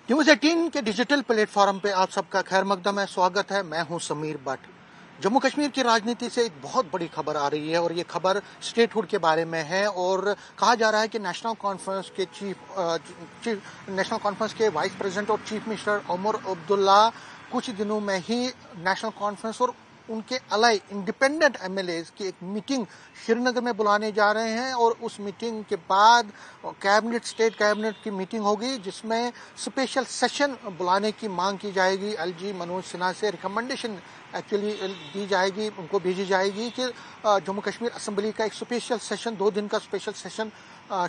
News 18 के digital platform पे आप सबका खैर मकदम है, स्वागत है। मैं हूं समीर बट। जम्मू कश्मीर की राजनीति से एक बहुत बड़ी खबर आ रही है और ये खबर स्टेटहुड के बारे में है। और कहा जा रहा है कि नेशनल कॉन्फ्रेंस के वाइस प्रेसिडेंट और चीफ मिनिस्टर उमर अब्दुल्ला कुछ दिनों में ही नेशनल कॉन्फ्रेंस और उनके अलाई इंडिपेंडेंट एमएलएज की एक मीटिंग श्रीनगर में बुलाने जा रहे हैं। और उस मीटिंग के बाद स्टेट कैबिनेट की मीटिंग होगी जिसमें स्पेशल सेशन बुलाने की मांग की जाएगी। एलजी मनोज सिन्हा से रिकमेंडेशन एक्चुअली दी जाएगी, उनको भेजी जाएगी कि जम्मू कश्मीर असेंबली का एक स्पेशल सेशन, 2 दिन का स्पेशल सेशन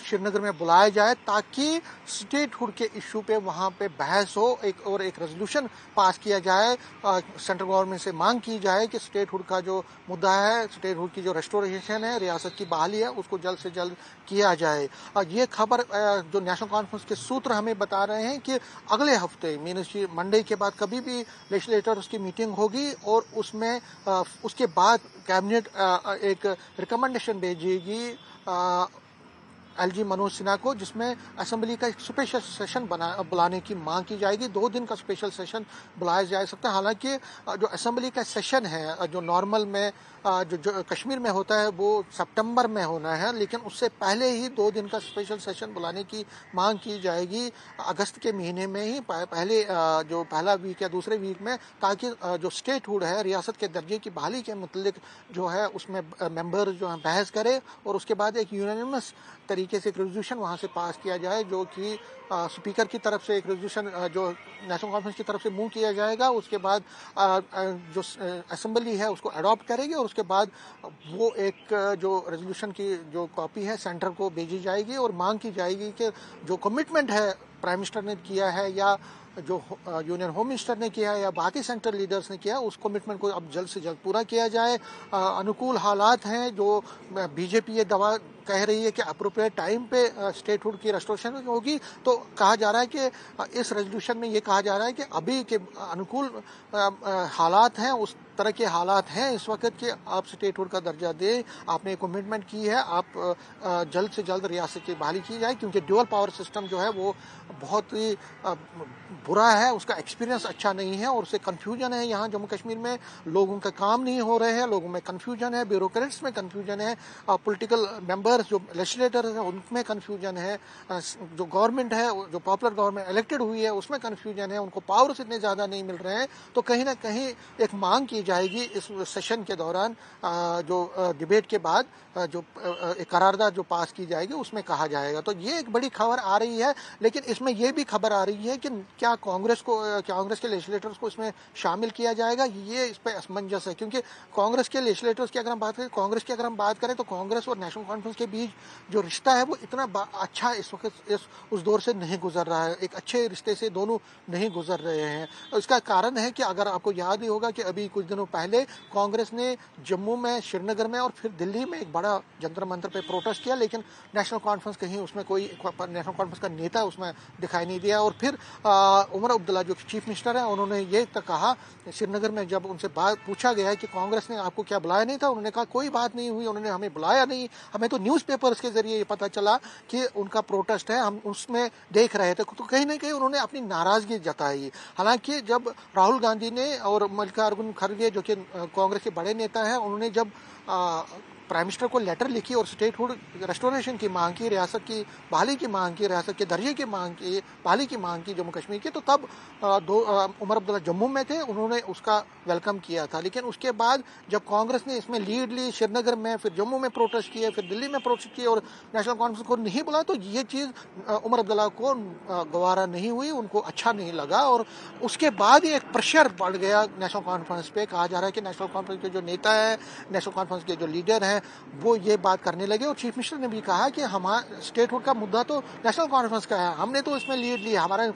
श्रीनगर में बुलाया जाए ताकि स्टेटहुड के इशू पे वहां पे बहस हो, एक रेजोल्यूशन पास किया जाए। सेंट्रल गवर्नमेंट से मांग की जाए कि स्टेटहुड का जो मुद्दा है, स्टेटहुड की जो रेस्टोरेशन है, रियासत की बहाली है, उसको जल्द से जल्द किया जाए। ये खबर जो नेशनल कॉन्फ्रेंस के सूत्र हमें बता रहे हैं कि अगले हफ्ते मीनस मंडे के बाद कभी भी लेजिस्लेटर्स की मीटिंग होगी और उसमें उसके बाद कैबिनेट एक रिकमेंडेशन भेजेगी एलजी मनोज सिन्हा को, जिसमें असेंबली का एक स्पेशल सेशन बुलाने की मांग की जाएगी। 2 दिन का स्पेशल सेशन बुलाया जा सकता है। हालांकि जो असेंबली का सेशन है, जो नॉर्मल में जो कश्मीर में होता है, वो सितंबर में होना है, लेकिन उससे पहले ही 2 दिन का स्पेशल सेशन बुलाने की मांग की जाएगी अगस्त के महीने में ही, पहले जो पहला वीक या दूसरे वीक में, ताकि जो स्टेटहुड है, रियासत के दर्जे की बहाली के मुतल्लिक जो है उसमें मेंबर जो है बहस करे और उसके बाद एक यूनानिमस तरीके से एक रेजोल्यूशन वहां से पास किया जाए, जो कि स्पीकर की तरफ से एक रेजोल्यूशन जो नेशनल कॉन्फ्रेंस की तरफ से मूव किया जाएगा। उसके बाद जो असेंबली है उसको अडॉप्ट करेगी और उसके बाद वो एक जो रेजोल्यूशन की जो कॉपी है सेंटर को भेजी जाएगी और मांग की जाएगी कि जो कमिटमेंट है प्राइम मिनिस्टर ने किया है या जो यूनियन होम मिनिस्टर ने किया है या बाकी सेंट्रल लीडर्स ने किया, उस कमिटमेंट को अब जल्द से जल्द पूरा किया जाए। अनुकूल हालात हैं, जो बीजेपी ये दवा कह रही है कि अप्रोप्रिएट टाइम पे स्टेटहुड की रेस्टोरेशन होगी, तो कहा जा रहा है कि इस रेजोल्यूशन में ये कहा जा रहा है कि अभी के अनुकूल हालात हैं, उस तरह के हालात हैं इस वक्त कि आप स्टेटहुड का दर्जा दें। आपने कमिटमेंट की है, आप जल्द से जल्द रियासत की बहाली की जाए, क्योंकि ड्यूअल पावर सिस्टम जो है वो बहुत ही बुरा है, उसका एक्सपीरियंस अच्छा नहीं है और उससे कन्फ्यूजन है। यहाँ जम्मू कश्मीर में लोगों का काम नहीं हो रहे हैं, लोगों में कन्फ्यूजन है, ब्यूरोक्रेट्स में कन्फ्यूजन है, पॉलिटिकल मेंबर्स जो लेजिस्लेटर्स हैं उनमें कन्फ्यूजन है, जो गवर्नमेंट है, जो पॉपुलर गवर्नमेंट इलेक्टेड हुई है उसमें कन्फ्यूजन है, उनको पावर्स इतने ज़्यादा नहीं मिल रहे हैं। तो कहीं ना कहीं एक मांग की जाएगी इस सेशन के दौरान, जो डिबेट के बाद जो एक करारदाद जो पास की जाएगी उसमें कहा जाएगा। तो ये एक बड़ी खबर आ रही है, लेकिन इसमें यह भी खबर आ रही है कि क्या कांग्रेस के लेजिस्लेटर्स को इसमें शामिल किया जाएगा, ये इस पर असमंजस है। क्योंकि कांग्रेस के लेजिस्लेटर्स की अगर हम बात करें तो कांग्रेस और नेशनल कॉन्फ्रेंस के बीच जो रिश्ता है वो इतना अच्छा इस वक्त उस दौर से नहीं गुजर रहा है, एक अच्छे रिश्ते से दोनों नहीं गुजर रहे हैं। इसका कारण है कि अगर आपको याद ही होगा कि अभी कुछ दिनों पहले कांग्रेस ने जम्मू में, श्रीनगर में और फिर दिल्ली में एक बड़ा जंतर मंतर पे प्रोटेस्ट किया, लेकिन नेशनल कॉन्फ्रेंस कहीं उसमें कोई नेशनल कॉन्फ्रेंस का नेता उसमें दिखाई नहीं दिया। और फिर उमर अब्दुल्ला जो चीफ मिनिस्टर है, उन्होंने ये तक कहा श्रीनगर में, जब उनसे बात पूछा गया कि कांग्रेस ने आपको क्या बुलाया नहीं था, उन्होंने कहा कोई बात नहीं हुई, उन्होंने हमें बुलाया नहीं, हमें तो न्यूज़पेपर्स के जरिए ये पता चला कि उनका प्रोटेस्ट है, हम उसमें देख रहे थे। तो कहीं ना कहीं उन्होंने अपनी नाराजगी जताई। हालांकि जब राहुल गांधी ने और मल्लिकार्जुन खड़गे जो कि कांग्रेस के बड़े नेता हैं, उन्होंने जब प्राइम मिनिस्टर को लेटर लिखी और स्टेटहुड रेस्टोरेशन की मांग की, रियासत की बहाली की मांग की, रियासत के दर्जे की मांग की, बहाली की मांग की जम्मू कश्मीर की, तो तब उमर अब्दुल्ला जम्मू में थे, उन्होंने उसका वेलकम किया था। लेकिन उसके बाद जब कांग्रेस ने इसमें लीड ली, श्रीनगर में, फिर जम्मू में प्रोटेस्ट किए, फिर दिल्ली में प्रोटेस्ट किए और नेशनल कॉन्फ्रेंस को नहीं बुलाया, तो ये चीज़ उमर अब्दुल्ला को गवारा नहीं हुई, उनको अच्छा नहीं लगा। और उसके बाद ही एक प्रेशर बढ़ गया नेशनल कॉन्फ्रेंस पे। कहा जा रहा है कि नेशनल कॉन्फ्रेंस के जो नेता है, नेशनल कॉन्फ्रेंस के जो लीडर हैं, वो ये बात करने लगे। और चीफ मिनिस्टर ने भी कहा कि हमारा स्टेटहुड का मुद्दा तो नेशनल कॉन्फ्रेंस का है, हमने तो इसमें लीड लिया, हमारे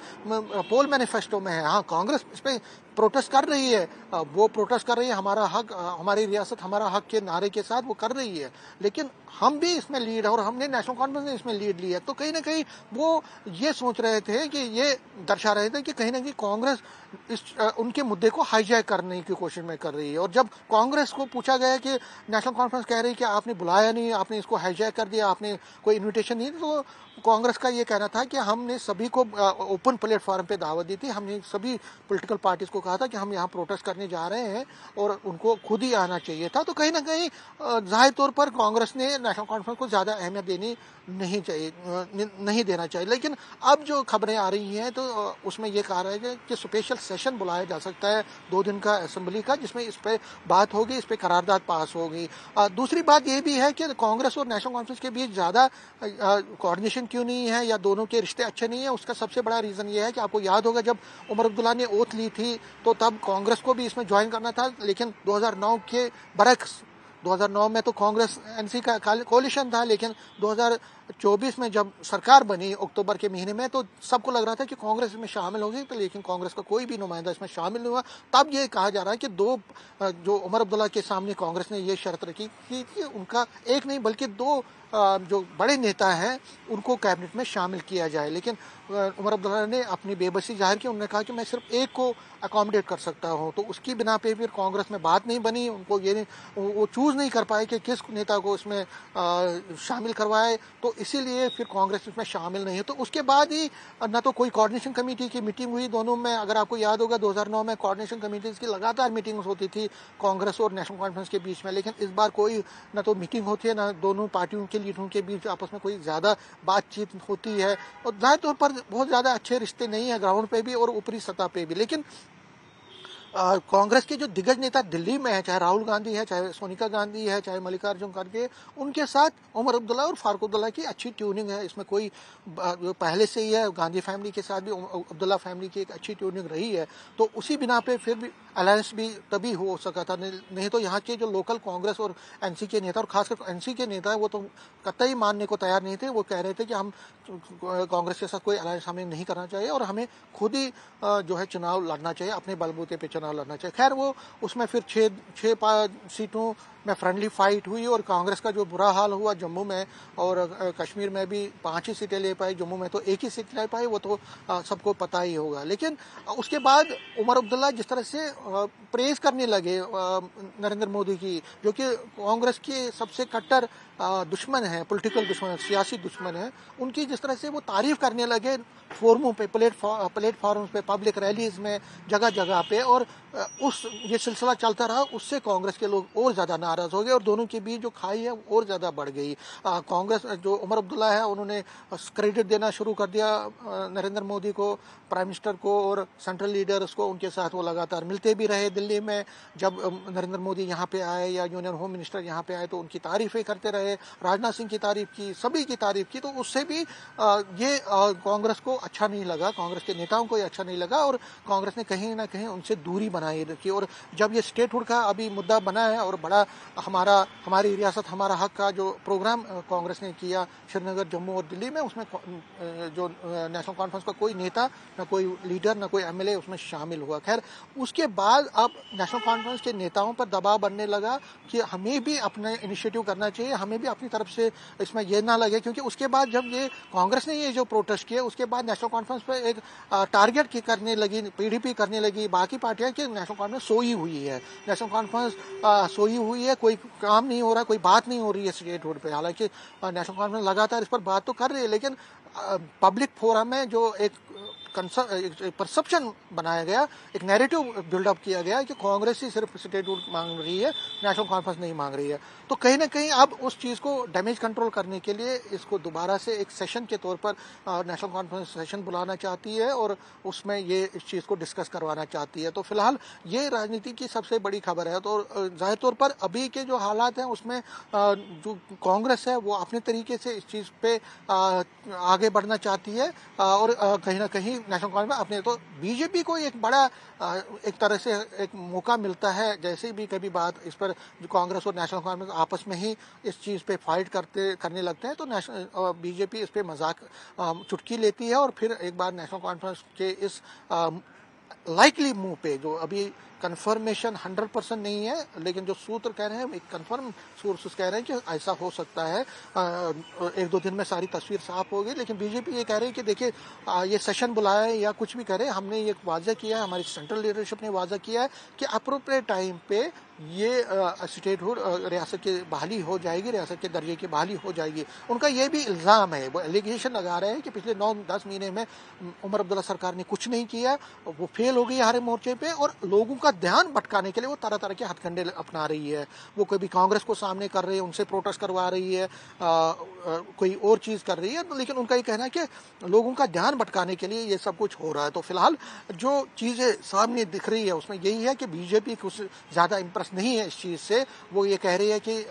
पोल मैनिफेस्टो में है। हाँ, कांग्रेस इस पर प्रोटेस्ट कर रही है, वो प्रोटेस्ट कर रही है, हमारा हक, हमारी रियासत हमारा हक के नारे के साथ वो कर रही है, लेकिन हम भी इसमें लीड है और हमने नेशनल कॉन्फ्रेंस ने इसमें लीड ली है। तो कहीं ना कहीं वो ये सोच रहे थे कि ये दर्शा रहे थे कि कहीं ना कहीं कांग्रेस उनके मुद्दे को हाईजैक करने की कोशिश में कर रही है। और जब कांग्रेस को पूछा गया कि नेशनल कॉन्फ्रेंस कह रही है कि आपने बुलाया नहीं, आपने इसको हाईजैक कर दिया, आपने कोई इन्विटेशन नहीं, तो कांग्रेस का ये कहना था कि हमने सभी को ओपन प्लेटफॉर्म पे दावत दी थी, हमने सभी पॉलिटिकल पार्टीज को कहा था कि हम यहाँ प्रोटेस्ट करने जा रहे हैं और उनको खुद ही आना चाहिए था। तो कहीं ना कहीं जाहिर तौर पर कांग्रेस ने नेशनल कॉन्फ्रेंस को ज़्यादा अहमियत देनी नहीं चाहिए, नहीं देना चाहिए। लेकिन अब जो खबरें आ रही हैं तो उसमें ये कहा रहा है कि स्पेशल सेशन बुलाया जा सकता है 2 दिन का असेंबली का, जिसमें इस पर बात होगी, इस पर करारदाद पास होगी। दूसरी बात ये भी है कि कांग्रेस और नेशनल कॉन्फ्रेंस के बीच ज़्यादा कोऑर्डिनेशन क्यों नहीं है या दोनों के रिश्ते अच्छे नहीं है। उसका सबसे बड़ा रीज़न ये है कि आपको याद होगा जब उमर अब्दुल्ला ने ओथ ली थी तो तब कांग्रेस को भी इसमें ज्वाइन करना था, लेकिन 2009 के बरक्स 2009 में तो कांग्रेस एनसी का कोलिशन था, लेकिन 2024 में जब सरकार बनी अक्टूबर के महीने में तो सबको लग रहा था कि कांग्रेस इसमें शामिल होगी, तो लेकिन कांग्रेस का कोई भी नुमाइंदा इसमें शामिल नहीं हुआ। तब ये कहा जा रहा है कि जो उमर अब्दुल्ला के सामने कांग्रेस ने ये शर्त रखी कि उनका एक नहीं बल्कि 2 जो बड़े नेता हैं उनको कैबिनेट में शामिल किया जाए। लेकिन उमर अब्दुल्ला ने अपनी बेबसी जाहिर की, उन्होंने कहा कि मैं सिर्फ एक को अकोमोडेट कर सकता हूं। तो उसकी बिना पे फिर कांग्रेस में बात नहीं बनी, उनको ये वो चूज नहीं कर पाए कि किस नेता को इसमें शामिल करवाए, तो इसीलिए फिर कांग्रेस इसमें शामिल नहीं है। तो उसके बाद ही न तो कोई कोऑर्डिनेशन कमेटी की मीटिंग हुई दोनों में। अगर आपको याद होगा 2009 में कोऑर्डिनेशन कमेटीज की लगातार मीटिंग्स होती थी कांग्रेस और नेशनल कॉन्फ्रेंस के बीच में, लेकिन इस बार कोई न तो मीटिंग होती है, न दोनों पार्टियों के लीडरों के बीच आपस में कोई ज़्यादा बातचीत होती है। और जाहिर तौर पर बहुत ज़्यादा अच्छे रिश्ते नहीं है ग्राउंड पे भी और ऊपरी सतह पे भी। लेकिन कांग्रेस के जो दिग्गज नेता दिल्ली में है, चाहे राहुल गांधी है, चाहे सोनिया गांधी है, चाहे मल्लिकार्जुन खड़गे, उनके साथ उमर अब्दुल्ला और फारूक अब्दुल्ला की अच्छी ट्यूनिंग है। इसमें कोई पहले से ही है, गांधी फैमिली के साथ भी अब्दुल्ला फैमिली की एक अच्छी ट्यूनिंग रही है। तो उसी बिना पे फिर भी अलायंस भी तभी हो सका था, नहीं तो यहाँ के जो लोकल कांग्रेस और एनसी के नेता और खासकर एनसी के नेता है वो तो कतई मानने को तैयार नहीं थे। वो कह रहे थे कि हम कांग्रेस के साथ कोई अलायंस हमें नहीं करना चाहिए और हमें खुद ही जो है चुनाव लड़ना चाहिए, अपने बलबूते पे चुनाव लड़ना चाहिए। खैर वो उसमें फिर छः सीटों में फ्रेंडली फाइट हुई और कांग्रेस का जो बुरा हाल हुआ जम्मू में और कश्मीर में भी 5 ही सीटें ले पाई, जम्मू में तो 1 ही सीट ले पाई, वो तो सबको पता ही होगा। लेकिन उसके बाद उमर अब्दुल्ला जिस तरह से प्रेज करने लगे नरेंद्र मोदी की, जो कि कांग्रेस के सबसे कट्टर दुश्मन है, पॉलिटिकल दुश्मन, सियासी दुश्मन है, उनकी जिस तरह से वो तारीफ करने लगे फोरमों पे, प्लेटफॉर्म पे, पब्लिक रैलीज में, जगह जगह पे, और उस ये सिलसिला चलता रहा, उससे कांग्रेस के लोग और ज़्यादा नाराज़ हो गए और दोनों के बीच जो खाई है और ज़्यादा बढ़ गई। कांग्रेस जो उमर अब्दुल्ला है उन्होंने क्रेडिट देना शुरू कर दिया नरेंद्र मोदी को, प्राइम मिनिस्टर को और सेंट्रल लीडर्स को। उनके साथ वो लगातार मिलते भी रहे दिल्ली में, जब नरेंद्र मोदी यहाँ पे आए या यूनियन होम मिनिस्टर यहाँ पे आए तो उनकी तारीफें करते रहे, राजनाथ सिंह की तारीफ की, सभी की तारीफ की। तो उससे भी ये कांग्रेस को अच्छा नहीं लगा, कांग्रेस के नेताओं को ये अच्छा नहीं लगा और कांग्रेस ने कहीं ना कहीं उनसे दूरी बनाई रखी। और जब ये स्टेटहुड का अभी मुद्दा बना है और बड़ा हमारी रियासत हमारा हक का जो प्रोग्राम कांग्रेस ने किया श्रीनगर, जम्मू और दिल्ली में, उसमें जो नेशनल कॉन्फ्रेंस का कोई नेता, न कोई लीडर, न कोई एमएलए उसमें शामिल हुआ। खैर उसके बाद अब नेशनल कॉन्फ्रेंस के नेताओं पर दबाव बनने लगा कि हमें भी अपना इनिशिएटिव करना चाहिए, हमें भी अपनी तरफ से इसमें ये ना लगे, क्योंकि उसके बाद जब ये कांग्रेस ने ये जो प्रोटेस्ट किया उसके बाद नेशनल कॉन्फ्रेंस पर एक टारगेट करने लगी, पीडीपी करने लगी, बाकी पार्टियां कि नेशनल कॉन्फ्रेंस सोई हुई है, नेशनल कॉन्फ्रेंस सोई हुई है, कोई काम नहीं हो रहा, कोई बात नहीं हो रही है स्टेटहुड पे। हालांकि नेशनल कॉन्फ्रेंस लगातार इस पर बात तो कर रही है, लेकिन पब्लिक फोरम में जो एक परसेप्शन बनाया गया, एक नैरेटिव बिल्डअप किया गया कि कांग्रेस ही सिर्फ स्टेटहुड मांग रही है, नेशनल कॉन्फ्रेंस नहीं मांग रही है। तो कहीं ना कहीं अब उस चीज़ को डैमेज कंट्रोल करने के लिए इसको दोबारा से एक सेशन के तौर पर नेशनल कॉन्फ्रेंस सेशन बुलाना चाहती है और उसमें ये इस चीज़ को डिस्कस करवाना चाहती है। तो फिलहाल ये राजनीति की सबसे बड़ी खबर है। तो जाहिर तौर पर अभी के जो हालात हैं उसमें जो कांग्रेस है वो अपने तरीके से इस चीज़ पे आगे बढ़ना चाहती है और कहीं ना कहीं नेशनल कॉन्फ्रेंस अपने, तो बीजेपी को एक बड़ा एक तरह से एक मौका मिलता है, जैसे भी कभी बात इस पर जो कांग्रेस और नेशनल कॉन्फ्रेंस आपस में ही इस चीज़ पे फाइट करने लगते हैं, तो नेशनल बीजेपी इस पे मजाक चुटकी लेती है और फिर एक बार नेशनल कॉन्फ्रेंस के इस लाइकली मूव पे, जो अभी कंफर्मेशन 100% नहीं है, लेकिन जो सूत्र कह रहे हैं, एक कंफर्म सोर्सेस कह रहे हैं कि ऐसा हो सकता है। एक दो दिन में सारी तस्वीर साफ होगी। लेकिन बीजेपी ये कह रही है कि देखिए ये सेशन बुलाया है या कुछ भी करे, हमने ये वाज़ा किया है, हमारी सेंट्रल लीडरशिप ने वाज़ा किया है कि अप्रोप्रिएट टाइम पे ये स्टेटहुड रियासत की बहाली हो जाएगी, रियासत के दर्जे की बहाली हो जाएगी। उनका ये भी इल्ज़ाम है, वो एलिगेशन लगा रहे हैं कि पिछले 9-10 महीने में उमर अब्दुल्ला सरकार ने कुछ नहीं किया, वो फेल हो गई हर मोर्चे पे, और लोगों का ध्यान भटकाने के लिए वो तरह तरह के हथकंडे अपना रही है। वो कभी कांग्रेस को सामने कर रही है, उनसे प्रोटेस्ट करवा रही है, कोई और चीज़ कर रही है। लेकिन उनका ये कहना है कि लोगों का ध्यान भटकाने के लिए ये सब कुछ हो रहा है। तो फिलहाल जो चीज़ें सामने दिख रही है उसमें यही है कि बीजेपी कुछ ज़्यादा इंप्रेस नहीं है इस चीज़ से। वो ये कह रही है कि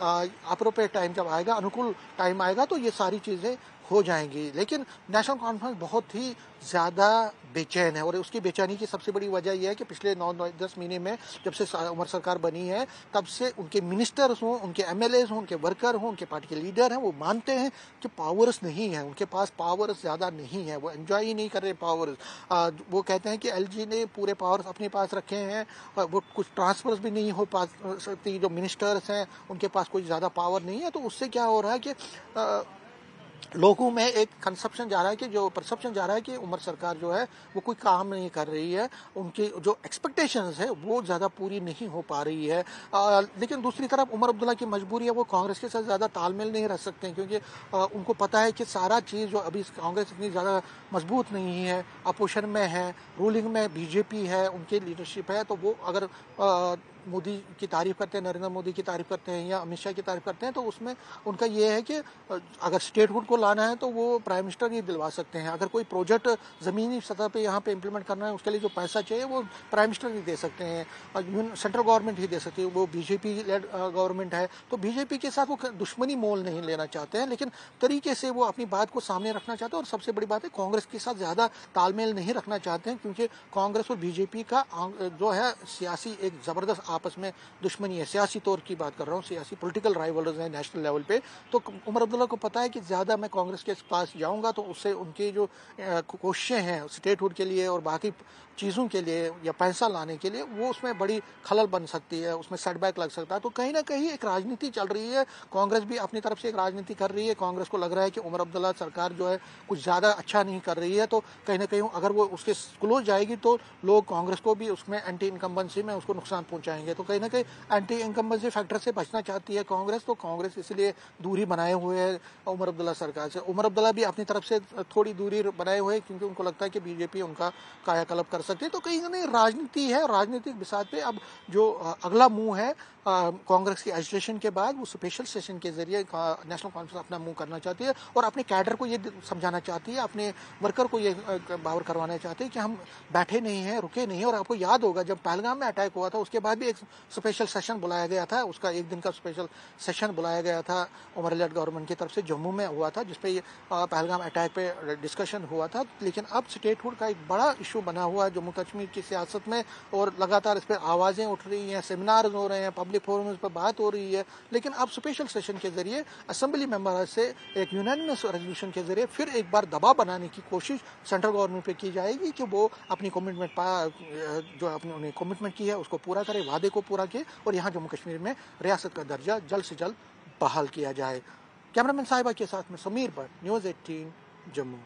अप्रोप्रिएट टाइम जब आएगा, अनुकूल टाइम आएगा, तो ये सारी चीज़ें हो जाएंगी। लेकिन नेशनल कॉन्फ्रेंस बहुत ही ज़्यादा बेचैन है, और उसकी बेचैनी की सबसे बड़ी वजह यह है कि पिछले 9-10 महीने में जब से उमर सरकार बनी है, तब से उनके मिनिस्टर्स हों, उनके एमएलएज हों, उनके वर्कर हों, उनके पार्टी के लीडर हैं, वो मानते हैं कि पावर्स नहीं है, उनके पास पावर्स ज़्यादा नहीं है, वो एंजॉय ही नहीं कर रहे पावर्स। वो कहते हैं कि एलजी ने पूरे पावर्स अपने पास रखे हैं, वो कुछ ट्रांसफर्स भी नहीं हो पा सकती, जो मिनिस्टर्स हैं उनके पास कोई ज़्यादा पावर नहीं है। तो उससे क्या हो रहा है कि लोगों में एक कंसेप्शन जा रहा है कि जो परसेप्शन जा रहा है कि उमर सरकार जो है वो कोई काम नहीं कर रही है, उनकी जो एक्सपेक्टेशंस है वो ज़्यादा पूरी नहीं हो पा रही है। लेकिन दूसरी तरफ उमर अब्दुल्ला की मजबूरी है, वो कांग्रेस के साथ ज़्यादा तालमेल नहीं रख सकते हैं, क्योंकि उनको पता है कि सारा चीज़ जो अभी कांग्रेस इतनी ज़्यादा मजबूत नहीं है, अपोजिशन में है, रूलिंग में बीजेपी है, उनकी लीडरशिप है। तो वो अगर मोदी की तारीफ करते हैं, नरेंद्र मोदी की तारीफ करते हैं या अमित शाह की तारीफ करते हैं, तो उसमें उनका ये है कि अगर स्टेटहुड को लाना है तो वो प्राइम मिनिस्टर ही दिलवा सकते हैं। अगर कोई प्रोजेक्ट ज़मीनी सतह पे यहाँ पे इम्प्लीमेंट करना है, उसके लिए जो पैसा चाहिए वो प्राइम मिनिस्टर ही दे सकते हैं, सेंट्रल गवर्नमेंट ही दे सकती है। वो बीजेपी लेड गवर्नमेंट है, तो बीजेपी के साथ वो दुश्मनी मोल नहीं लेना चाहते हैं, लेकिन तरीके से वो अपनी बात को सामने रखना चाहते हैं। और सबसे बड़ी बात है, कांग्रेस के साथ ज़्यादा तालमेल नहीं रखना चाहते हैं, क्योंकि कांग्रेस और बीजेपी का जो है सियासी एक ज़बरदस्त आपस में दुश्मनी है। सियासी तौर की बात कर रहा हूँ, सियासी पॉलिटिकल राइवल्स हैं नेशनल लेवल पे। तो उमर अब्दुल्ला को पता है कि ज़्यादा मैं कांग्रेस के पास जाऊंगा तो उससे उनकी जो कोशिशें हैं स्टेटहुड के लिए और बाकी चीज़ों के लिए या पैसा लाने के लिए, वो उसमें बड़ी खलल बन सकती है, उसमें सेटबैक लग सकता है। तो कहीं ना कहीं एक राजनीति चल रही है, कांग्रेस भी अपनी तरफ से एक राजनीति कर रही है। कांग्रेस को लग रहा है कि उमर अब्दुल्ला सरकार जो है कुछ ज़्यादा अच्छा नहीं कर रही है, तो कहीं ना कहीं अगर वो उसके क्लोज जाएगी तो लोग कांग्रेस को भी उसमें एंटी इनकम्बेंसी में उसको नुकसान पहुंचाएंगे। तो कहीं ना कहीं एंटी इनकम्बेंसी फैक्टर से बचना चाहती है कांग्रेस, तो कांग्रेस इसलिए दूरी बनाए हुए है उमर अब्दुल्ला सरकार से। उमर अब्दुल्ला भी अपनी तरफ से थोड़ी दूरी बनाए हुए हैं, क्योंकि उनको लगता है कि बीजेपी उनका कायाकल्प कर सकती है। तो कहीं ना कहीं राजनीति है, राजनीतिक बिसात पे अब जो अगला मूव है कांग्रेस की एजिटेशन के बाद, वो स्पेशल सेशन के जरिए नेशनल कॉन्फ्रेंस अपना मूव करना चाहती है और अपने कैडर को ये समझाना चाहती है, अपने वर्कर को ये बावर करवाना चाहती है कि हम बैठे नहीं हैं, रुके नहीं हैं। और आपको याद होगा जब पहलगाम में अटैक हुआ था उसके बाद भी एक स्पेशल सेशन बुलाया गया था, उसका एक दिन का स्पेशल सेशन बुलाया गया था उमर अलियट गवर्नमेंट की तरफ से, जम्मू में हुआ था, जिसपे पहलगाम अटैक पे डिस्कशन हुआ था। लेकिन अब स्टेटहुड का एक बड़ा इशू बना हुआ है जम्मू कश्मीर की सियासत में, और लगातार इस पर आवाज़ें उठ रही हैं, सेमिनार हो रहे हैं, पब्लिक फोरम्स पर बात हो रही है। लेकिन अब स्पेशल सेशन के जरिए असेंबली मेंबर से एक यूनानिमस रेजोल्यूशन के जरिए फिर एक बार दबाव बनाने की कोशिश सेंट्रल गवर्नमेंट पे की जाएगी कि वो अपनी कमिटमेंट जो अपने कमिटमेंट की है उसको पूरा करे, वादे को पूरा किए, और यहाँ जम्मू कश्मीर में रियासत का दर्जा जल्द से जल्द बहाल किया जाए। कैमरामैन साहिबा के साथ में समीर भट्ट, न्यूज़ 18 जम्मू।